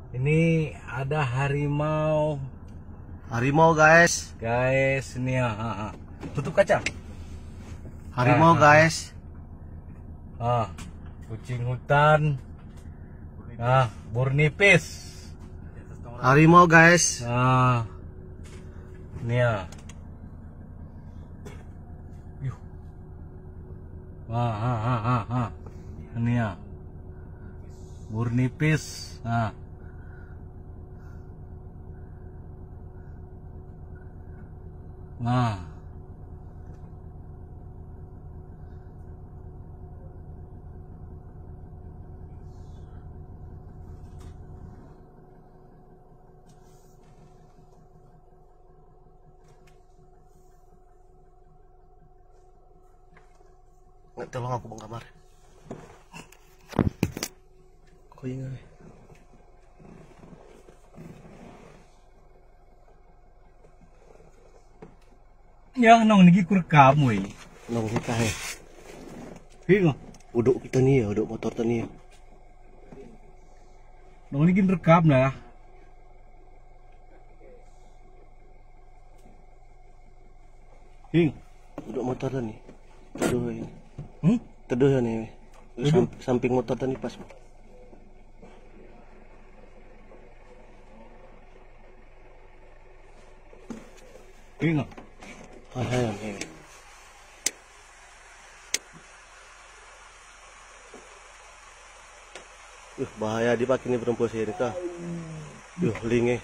Ini ada harimau. Harimau guys. Guys, ini ya. Tutup kaca. Harimau guys. Kucing hutan. Burnipis. Harimau guys. Ini ya. Yuh. Ini ya. Burnipis. Nggak, tolong aku bang kamar. Kau ingat? Yang nong niki kurekam we. Nong kita Hingo. uduk kita nih ya, uduk motor tani ya. Nong niki rekam lah. Hing. Uduk motor tani. Teduh ini. Hmm? Teduh ya nih. Samping motor tani pas. Hingo. Hai. Bahaya dipakai nih perempuan sini kah? Yuh, linge.